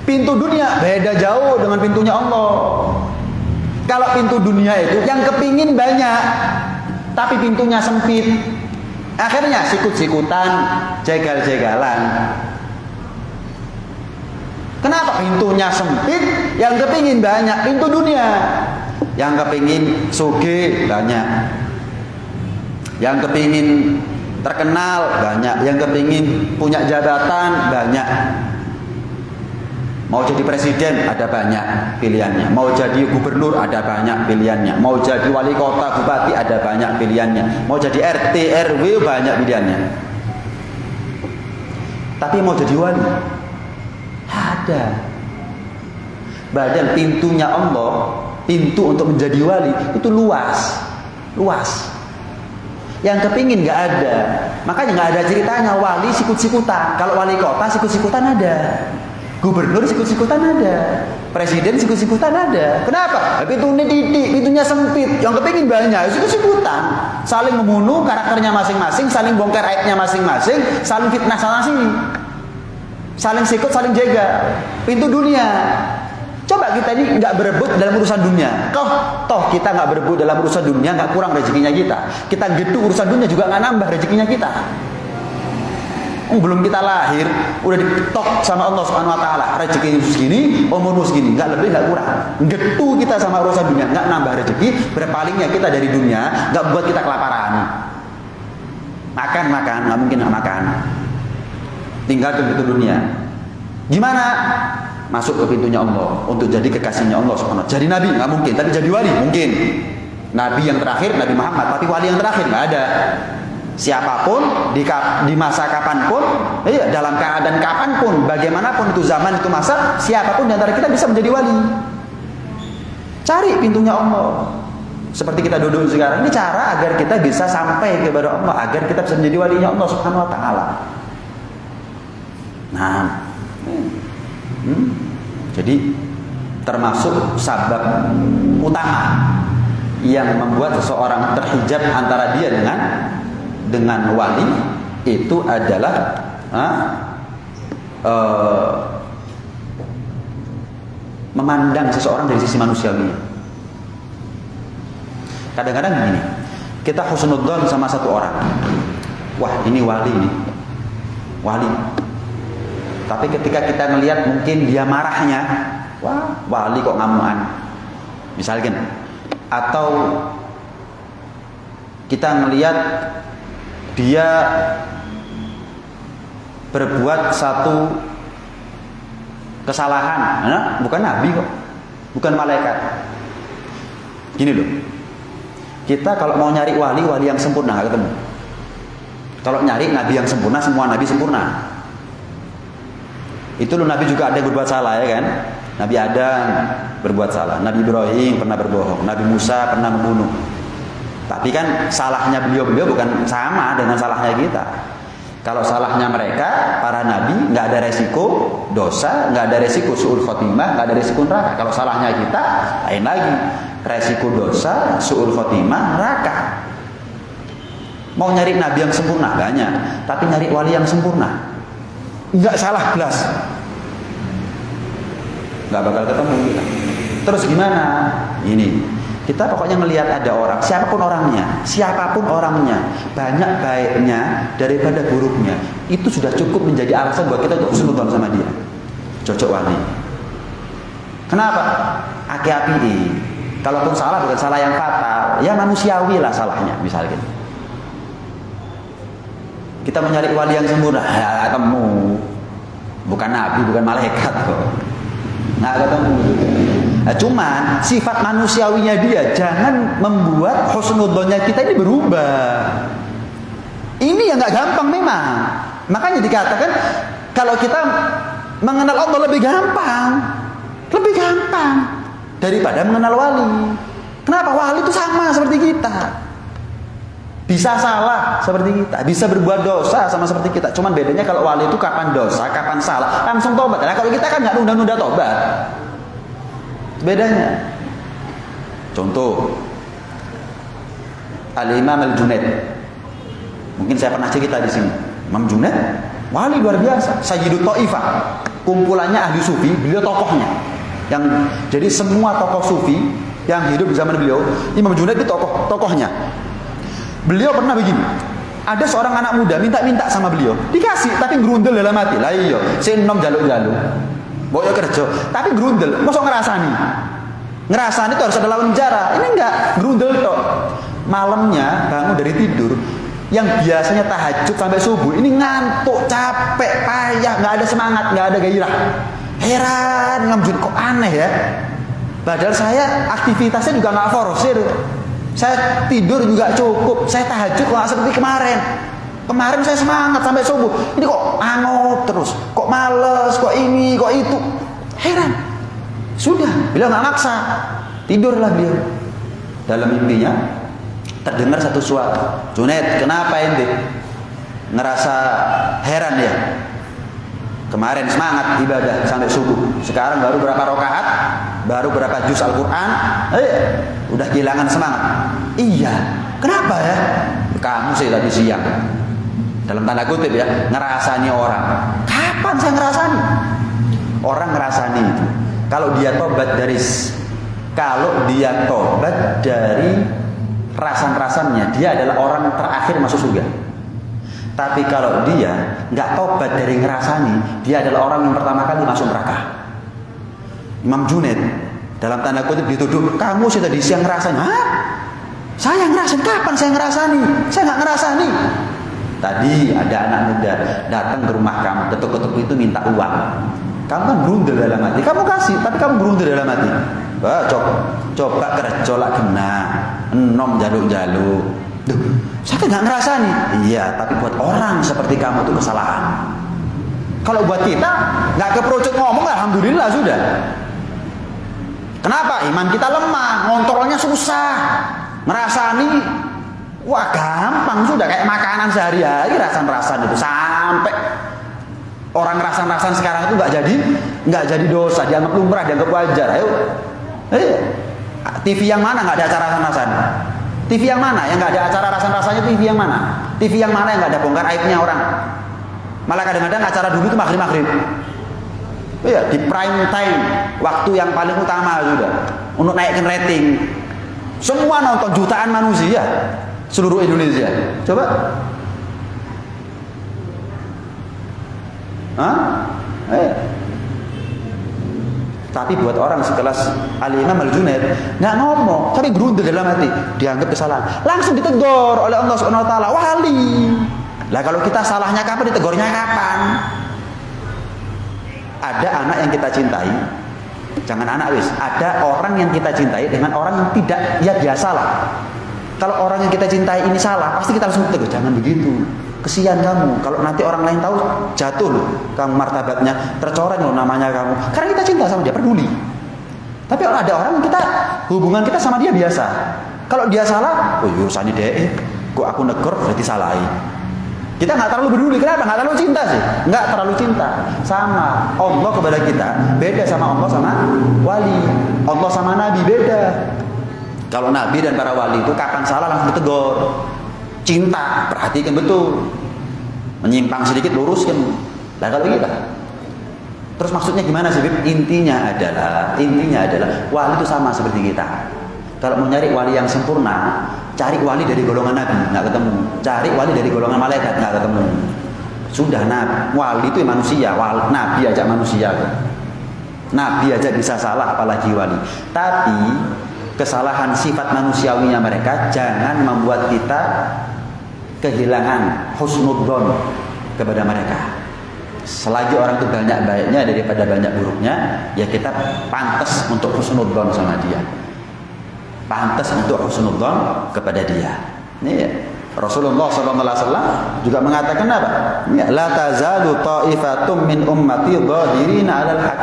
Pintu dunia beda jauh dengan pintunya Allah. Kalau pintu dunia itu yang kepingin banyak, tapi pintunya sempit. Akhirnya sikut-sikutan, jegal-jegalan. Kenapa? Pintunya sempit, yang kepingin banyak, pintu dunia. Yang kepingin sugih banyak, yang kepingin terkenal banyak, yang kepingin punya jabatan banyak. Mau jadi presiden ada banyak pilihannya, mau jadi gubernur ada banyak pilihannya, mau jadi wali kota, bupati ada banyak pilihannya, mau jadi RT, RW banyak pilihannya. Tapi mau jadi wali ada. Badan pintunya Allah, pintu untuk menjadi wali itu luas. Yang kepingin nggak ada. Makanya nggak ada ceritanya wali sikut-sikutan. Kalau wali kota sikut-sikutan ada. Gubernur sikut-sikutan ada, presiden sikut-sikutan ada. Kenapa? Pintunya didik, pintunya sempit. Yang kepingin banyak, sikut-sikutan. Saling membunuh karakternya masing-masing, saling bongkar aibnya masing-masing, saling fitnah sana sini. Saling sikut, saling jaga. Pintu dunia. Coba kita ini nggak berebut dalam urusan dunia. Toh kita nggak berebut dalam urusan dunia, nggak kurang rezekinya kita. Kita gitu urusan dunia juga nggak nambah rezekinya kita. Belum kita lahir udah diketok sama Allah Subhanahu wa taala, rezeki segini, umurmu segini, enggak lebih enggak kurang. Getu kita sama urusan dunia, enggak nambah rezeki, berpalingnya kita dari dunia, enggak buat kita kelaparan. Makan, enggak mungkin enggak makan. Tinggal di pintu dunia. Gimana? Masuk ke pintunya Allah untuk jadi kekasihnya Allah Subhanahu wa taala. Jadi nabi enggak mungkin, tapi jadi wali mungkin. Nabi yang terakhir Nabi Muhammad, tapi wali yang terakhir enggak ada. Siapapun di masa kapanpun, dalam keadaan kapanpun, bagaimanapun itu zaman itu masa, siapapun di antara kita bisa menjadi wali. Cari pintunya Allah. Seperti kita duduk sekarang ini cara agar kita bisa sampai kepada Allah, agar kita bisa menjadi walinya Allah Subhanahu wa taala. Nah, jadi termasuk sabab utama yang membuat seseorang terhijab antara dia dengan wali itu adalah memandang seseorang dari sisi manusiawi. Kadang-kadang begini, kita husnudzon sama satu orang, wah ini wali nih, wali. Tapi ketika kita ngelihat mungkin dia marahnya, wah wali kok ngamuan, misalkan, atau kita ngelihat dia berbuat satu kesalahan, bukan nabi kok, bukan malaikat. Gini loh, kita kalau mau nyari wali yang sempurna nggak ketemu. Kalau nyari nabi yang sempurna, semua nabi sempurna. Itu loh, nabi juga ada yang berbuat salah ya kan. Nabi Adam berbuat salah, Nabi Ibrahim pernah berbohong, Nabi Musa pernah membunuh. Tapi kan salahnya beliau bukan sama dengan salahnya kita. Kalau salahnya mereka, para nabi, nggak ada resiko dosa, nggak ada resiko su'ul khotimah, nggak ada resiko neraka. Kalau salahnya kita, lain lagi. Resiko dosa, su'ul khotimah, neraka. Mau nyari nabi yang sempurna, banyak. Tapi nyari wali yang sempurna, nggak salah belas. Nggak bakal ketemu kita. Terus gimana? Ini. Kita pokoknya melihat ada orang, siapapun orangnya, banyak baiknya daripada buruknya, itu sudah cukup menjadi alasan buat kita untuk husnudzon sama dia. Cocok wali. Kenapa? Aki-aki. Kalaupun salah bukan salah yang fatal, ya manusiawi lah salahnya, misalnya. Kita mencari wali yang sempurna, ya ketemu. Bukan nabi, bukan malaikat kok. Nggak ketemu. Nah, cuman sifat manusiawinya dia jangan membuat husnudzonnya kita ini berubah. Ini yang nggak gampang memang. Makanya dikatakan kalau kita mengenal Allah lebih gampang daripada mengenal wali. Kenapa? Wali itu sama seperti kita, bisa salah seperti kita, bisa berbuat dosa sama seperti kita. Cuman bedanya kalau wali itu kapan dosa, kapan salah, langsung tobat. Nah kalau kita kan nggak nunda-nunda tobat. Bedanya. Contoh Al-Imam Al-Junaid. Mungkin saya pernah cerita di sini. Imam Junaid wali luar biasa, Sayyidut Taifah. Kumpulannya ahli sufi, beliau tokohnya. Yang jadi semua tokoh sufi yang hidup di zaman beliau, Imam Junaid itu tokohnya. Beliau pernah begini. Ada seorang anak muda minta-minta sama beliau, dikasih tapi gerundel dalam hati. Lah iya, sing nom jaluk-jaluk. Boyo kerja, tapi gerundel, mosok ngerasani itu harus ada lawan penjara. Ini enggak, gerundel tok. Malamnya bangun dari tidur, yang biasanya tahajud sampai subuh, ini ngantuk, capek, payah, nggak ada semangat, nggak ada gairah. Heran, ngamjun kok aneh ya. Padahal saya aktivitasnya juga nggak forsir. Saya tidur juga cukup, saya tahajud nggak seperti kemarin. Kemarin saya semangat sampai subuh. Ini kok angot terus, kok males, kok ini, kok itu. Heran. Sudah, beliau nggak maksa. Tidurlah beliau. Dalam mimpinya terdengar satu suara. Junaid, kenapa ente? Ngerasa heran ya? Kemarin semangat ibadah sampai subuh. Sekarang baru berapa rakaat, baru berapa juz Al-Quran, udah kehilangan semangat. Iya, kenapa ya? Kamu sih tadi siang, dalam tanda kutip ya, ngerasani orang. Kapan saya ngerasani? Orang ngerasani itu kalau dia tobat dari rasan-rasannya, dia adalah orang terakhir masuk surga. Tapi kalau dia nggak tobat dari ngerasani, dia adalah orang yang pertama kali masuk neraka. Imam Junaid dalam tanda kutip dituduh, kamu sih tadi siang ngerasain. Hah? Saya ngerasain? Kapan saya ngerasani? Saya nggak ngerasani. Tadi ada anak muda datang ke rumah kamu, ketuk-ketuk itu minta uang. Kamu kan berundel dalam hati, kamu kasih, tapi kamu berundel dalam hati. Wah, coba kerja lah kena, enom jaluk-jaluk. Duh, saya kan nggak ngerasani. Iya, tapi buat orang seperti kamu itu kesalahan. Kalau buat kita nggak keperucut ngomong, alhamdulillah sudah. Kenapa? Iman kita lemah, ngontrolnya susah. Ngerasani, wah gampang sudah, kayak makanan sehari-hari rasan-rasan itu. Sampai orang rasan-rasan sekarang itu nggak jadi dosa, dianggap lumrah, dianggap wajar. Ayo, TV yang mana nggak ada acara rasan-rasan? TV yang mana yang nggak ada acara rasan-rasannya? TV yang mana? TV yang mana yang nggak ada bongkar aibnya orang? Malah kadang-kadang acara dulu itu maghrib-maghrib. Iya, di prime time, waktu yang paling utama sudah untuk naikin rating. Semua nonton, jutaan manusia seluruh Indonesia. Coba. Hah? Tapi buat orang sekelas Al-Imam Al-Junaid nggak ngomong, tapi berundel dalam hati, dianggap kesalahan. Langsung ditegur oleh Allah Subhanahu wa taala, wali. Lah kalau kita salahnya kapan, ditegurnya kapan? Ada anak yang kita cintai, jangan anak wis, ada orang yang kita cintai dengan orang yang tidak, ya dia salah. Kalau orang yang kita cintai ini salah, pasti kita langsung tegur, jangan begitu. Kesian kamu, kalau nanti orang lain tahu, jatuh loh kamu martabatnya, tercoreng loh namanya kamu. Karena kita cinta sama dia, peduli. Tapi kalau ada orang kita, hubungan kita sama dia biasa. Kalau dia salah, oh urusannya dia, kok aku negur berarti salahin. Kita nggak terlalu peduli, kenapa? Nggak terlalu cinta sih, nggak terlalu cinta. Sama Allah kepada kita, beda sama Allah sama wali. Allah sama Nabi beda. Kalau Nabi dan para wali itu kapan salah langsung ditegur. Cinta, perhatikan betul. Menyimpang sedikit luruskan. Lah kalau kita, terus maksudnya gimana sih? Intinya adalah wali itu sama seperti kita. Kalau mau nyari wali yang sempurna, cari wali dari golongan Nabi, nggak ketemu. Cari wali dari golongan malaikat, nggak ketemu. Sudah, Nabi, wali itu manusia, Nabi aja manusia. Nabi aja bisa salah, apalagi wali. Tapi kesalahan sifat manusiawinya mereka jangan membuat kita kehilangan husnudzon kepada mereka. Selagi orang itu banyak baiknya daripada banyak buruknya, ya kita pantas untuk husnudzon sama dia. Pantas untuk husnudzon kepada dia. Ini Rasulullah SAW juga mengatakan apa? La tazalu ta'ifatum min ummati dhahirina 'alal haq.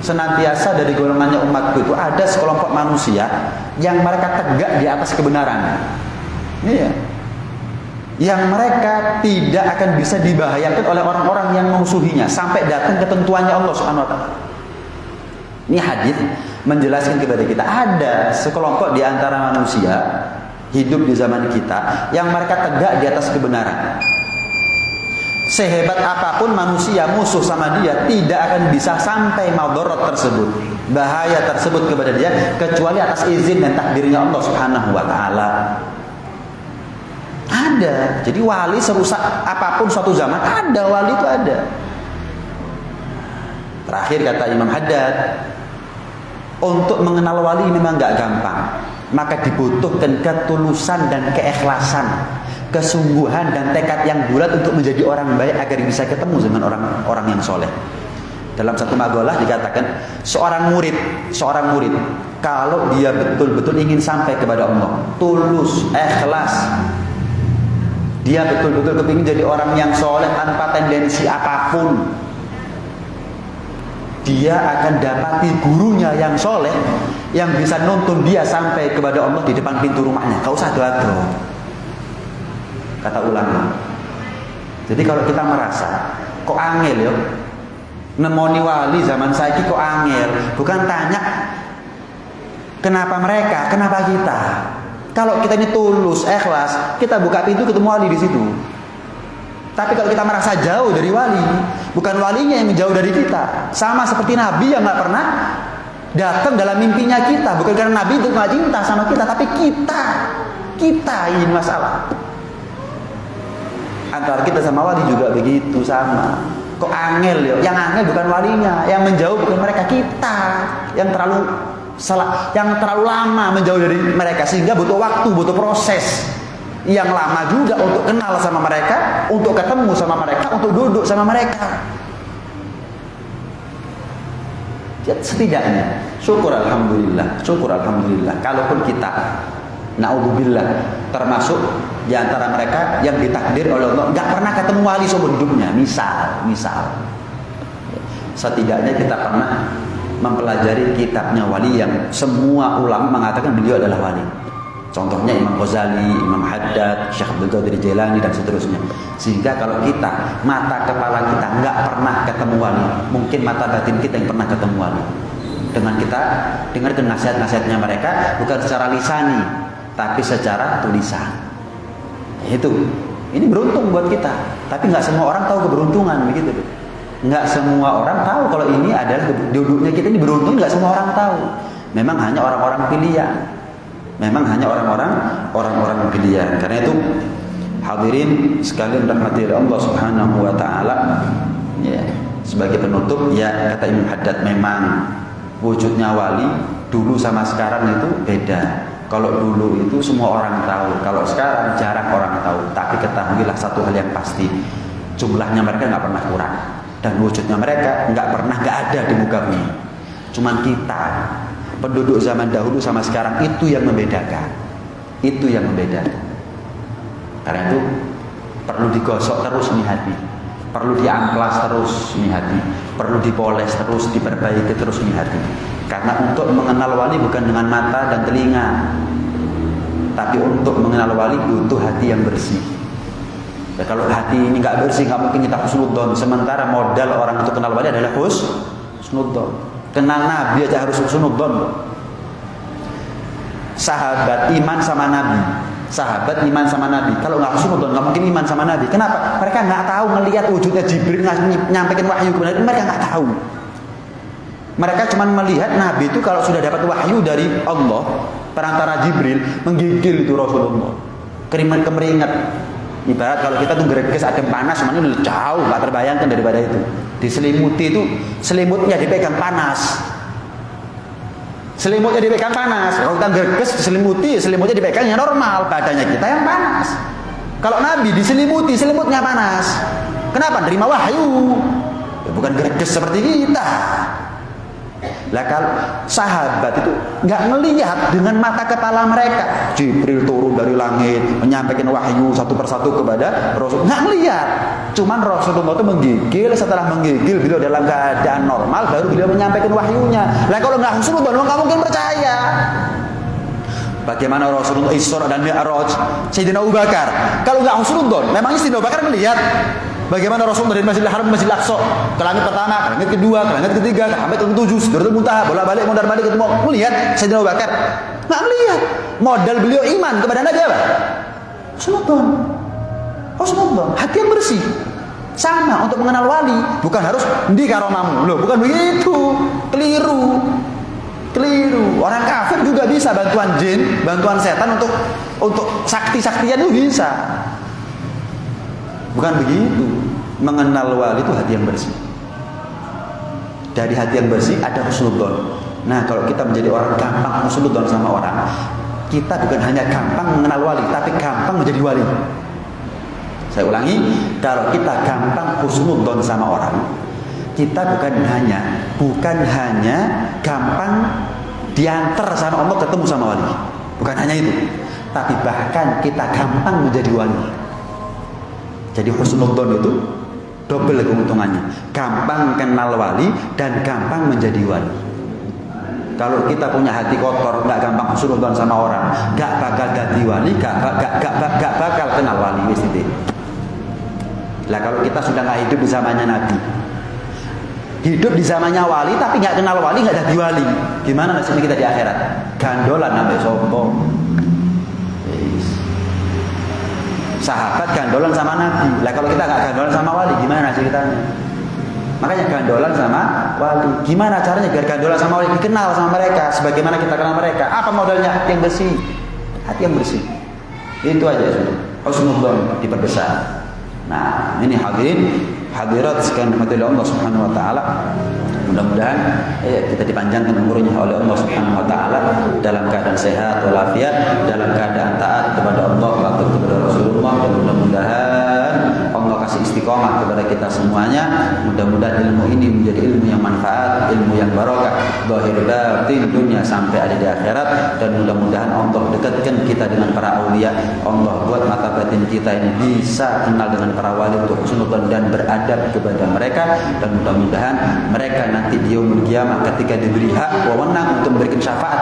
Senantiasa dari golongannya umatku itu ada sekelompok manusia yang mereka tegak di atas kebenaran. Iya. Yang mereka tidak akan bisa dibahayakan oleh orang-orang yang memusuhinya sampai datang ketentuannya Allah Subhanahu wa taala. Ini hadis menjelaskan kepada kita ada sekelompok di antara manusia hidup di zaman kita yang mereka tegak di atas kebenaran. Sehebat apapun manusia musuh sama dia tidak akan bisa sampai madarat tersebut, bahaya tersebut kepada dia kecuali atas izin dan takdirnya Allah Subhanahu wa taala. Ada. Jadi wali serusak apapun suatu zaman ada, wali itu ada. Terakhir kata Imam Haddad, untuk mengenal wali memang gak gampang. Maka dibutuhkan ketulusan dan keikhlasan, kesungguhan dan tekad yang bulat untuk menjadi orang baik agar bisa ketemu dengan orang yang soleh. Dalam satu maqalah dikatakan seorang murid kalau dia betul-betul ingin sampai kepada Allah, tulus, ikhlas, dia betul-betul kepingin jadi orang yang soleh tanpa tendensi apapun, dia akan dapati gurunya yang soleh yang bisa nuntun dia sampai kepada Allah di depan pintu rumahnya. Kau usah doa-doa, kata ulama. Jadi kalau kita merasa kok angel ya nemoni wali zaman saiki kok angel, bukan tanya kenapa mereka, kenapa kita. Kalau kita ini tulus, ikhlas, kita buka pintu ketemu wali di situ. Tapi kalau kita merasa jauh dari wali, bukan walinya yang jauh dari kita. Sama seperti Nabi yang nggak pernah datang dalam mimpinya kita. Bukan karena Nabi itu nggak cinta sama kita, tapi kita ini masalah. Antara kita sama wali juga begitu, sama. Kok angel ya? Yang angel bukan walinya, yang menjauh bukan mereka, kita yang terlalu lama menjauh dari mereka, sehingga butuh waktu, butuh proses yang lama juga untuk kenal sama mereka, untuk ketemu sama mereka, untuk duduk sama mereka. Setidaknya syukur alhamdulillah. Kalaupun kita naudzubillah termasuk di antara mereka yang ditakdir oleh Allah nggak pernah ketemu wali seumur hidupnya, misal setidaknya kita pernah mempelajari kitabnya wali yang semua ulama mengatakan beliau adalah wali. Contohnya Imam Ghazali, Imam Haddad, Syekh Abdul Qadir Jailani dan seterusnya. Sehingga kalau kita, mata kepala kita nggak pernah ketemu wali, mungkin mata batin kita yang pernah ketemu wali. Dengan kita dengarkan nasihat-nasihatnya mereka, bukan secara lisani, tapi secara tulisan. Ini beruntung buat kita. Tapi nggak semua orang tahu keberuntungan begitu. Nggak semua orang tahu kalau ini adalah duduknya kita ini beruntung. Nggak semua orang tahu. Memang hanya orang-orang pilihan. Orang-orang pilihan. Karena itu hadirin sekalian rahmati Allah Subhanahu wa taala, ya, sebagai penutup ya kata Imam Haddad, memang wujudnya wali dulu sama sekarang itu beda. Kalau dulu itu semua orang tahu, kalau sekarang jarang orang tahu. Tapi ketahuilah satu hal yang pasti, jumlahnya mereka nggak pernah kurang dan wujudnya mereka nggak ada di muka bumi. Cuman kita penduduk zaman dahulu sama sekarang itu yang membedakan. Karena itu perlu digosok terus nih hati, perlu diamplas terus nih hati, perlu dipoles terus, diperbaiki terus nih hati. Karena untuk mengenal wali bukan dengan mata dan telinga, tapi untuk mengenal wali butuh hati yang bersih. Ya, kalau hati ini nggak bersih, nggak mungkin kita husnudzon. Sementara modal orang untuk kenal wali adalah husnudzon. Kenal Nabi aja harus husnudzon. Sahabat iman sama Nabi. Kalau nggak husnudzon, nggak mungkin iman sama Nabi. Kenapa? Mereka nggak tahu melihat wujudnya Jibril nyampaikan wahyu kepada mereka, nggak tahu. Mereka cuma melihat Nabi itu kalau sudah dapat wahyu dari Allah perantara Jibril, menggigil itu Rasulullah. Kemeringat. Ibarat kalau kita tuh greges adem panas, semuanya jauh nggak terbayangkan daripada itu. Diselimuti itu, selimutnya dipegang panas. Kalau kita greges diselimuti, selimutnya dipegang yang normal, badannya kita yang panas. Kalau Nabi diselimuti, selimutnya panas. Kenapa? Nerima wahyu. Ya, bukan greges seperti kita. Lah kalau sahabat itu nggak melihat dengan mata kepala mereka, Jibril turun dari langit menyampaikan wahyu satu persatu kepada Rasul, nggak melihat. Cuman Rasulullah itu menggigil, setelah menggigil beliau dalam keadaan normal baru beliau menyampaikan wahyunya. Lah kalau nggak Rasulullah nggak mungkin percaya. Bagaimana Rasulullah Isra dan Mi'raj, Sayyidina Abu Bakar. Kalau nggak Rasulullah, memangnya Sayyidina Abu Bakar melihat bagaimana Rasul dari Masjidil Haram ke Masjidil Aqsa, ke langit pertama, ke langit kedua, ke langit ketiga, ke langit ke-7, Sidratul Muntaha, bolak-balik, mondar-balik ketemu. Melihat Sayyidina Abu Bakar? Nggak melihat. Modal beliau iman kepada Nabi apa? Husnudzon, hati yang bersih. Sama untuk mengenal wali, bukan harus di karomamu. Loh, bukan begitu. Keliru. Orang kafir juga bisa bantuan jin, bantuan setan untuk sakti-saktian itu bisa. Bukan begitu. Mengenal wali itu hati yang bersih. Dari hati yang bersih ada husnudzon. Nah, kalau kita menjadi orang gampang husnudzon sama orang, kita bukan hanya gampang mengenal wali, tapi gampang menjadi wali. Saya ulangi, kalau kita gampang husnudzon sama orang, kita bukan hanya gampang diantar sama Allah ketemu sama wali. Bukan hanya itu, tapi bahkan kita gampang menjadi wali. Jadi husnudzon itu double keuntungannya. Gampang kenal wali dan gampang menjadi wali. Kalau kita punya hati kotor, nggak gampang husnudzon sama orang, nggak bakal jadi wali, nggak bakal kenal wali. Lah kalau kita sudah nggak hidup di zamannya Nabi, hidup di zamannya wali tapi nggak kenal wali, nggak jadi wali, gimana nasibnya kita di akhirat? Gandolan sampai sombong. Sahabat gandolan sama Nabi. Lah kalau kita nggak gandolan sama wali, gimana nasib kita? Makanya gandolan sama wali. Gimana caranya biar gandolan sama wali? Dikenal sama mereka, sebagaimana kita kenal mereka. Apa modalnya? Hati yang bersih. Hati yang bersih. Itu aja sudah. Husnudzon diperbesar. Nah, ini hadirat sekalian rahmati Allah Subhanahu wa taala. Mudah-mudahan kita dipanjangkan umurnya oleh Allah Subhanahu wa taala dalam keadaan sehat walafiat, dalam keadaan taat kepada Allah, taat kepada Rasulullah, dan mudah-mudahan Allah kasih istiqomah kepada kita semuanya. Mudah-mudahan ilmu ini menjadi ilmu yang manfaat, ilmu yang barokah, zahir batin dunia sampai ada di akhirat, dan mudah-mudahan Allah dekatkan kita dengan para aulia. Allah buat mata batin kita ini bisa kenal dengan para wali untuk husnudzon dan beradab kepada mereka, dan mudah-mudahan mereka nanti di yaumul qiyamah ketika diberi hak wewenang untuk memberikan syafaat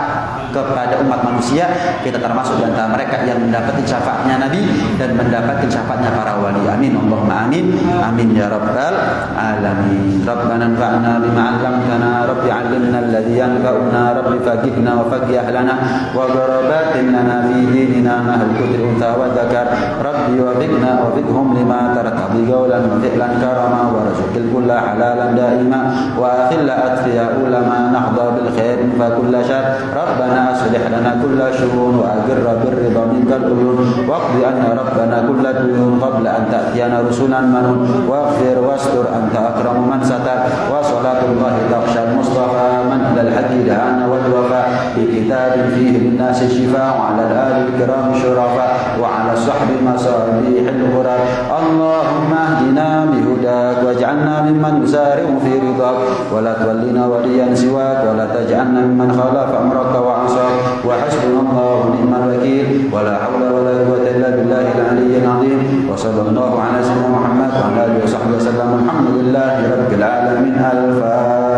kepada umat manusia, kita termasuk di antara mereka yang mendapatkan syafaatnya Nabi dan mendapatkan syafaatnya para wali. Amin Allahumma amin. Amin ya rabbal alamin. Rabbana anfa'na bima 'allamtana, rabbi 'allimna alladhi yanfa'una, rabbi faqihna wa faqih ahlana wa gharabatin lana fi dinina mahal kutri unta wa dzakar, rabbi wafiqna wa fiqhum lima tarqabi qawlan wa fi'lan karama wa rizqil kulla halalan daima wa akhilla atfiya ulama nahdha bil khair fa kulla syar, rabbana aslih lana kulla syu'un wa agirra birridha minkal uyun waqdi anna rabbana kulla duyun qabla an ta'tiyana rusulan manun waghfir wastur anta akramu man satar wa salatullahi taqshal mustafa man dal hadi da'ana wal wafa bi kitabin fihi linnasi shifa wa ala al-ali kiram syurafa wa ala sahbi masabihil ghurar. Allahumma hdina bihudak waj'alna mimman yusari'u fi ridhak wa la tawallina waliyan siwak wa la taj'alna mimman khalafa amraka wa asak wa hasbunallahu wa ni'mal wakeel wa la hawla wa la quwwata illa billahil aliyyil azim wa sallallahu ala sayyidina Muhammad wa ala alihi wa sahbihi wasallam. Alhamdulillahi rabbil alamin. Al-Fatihah.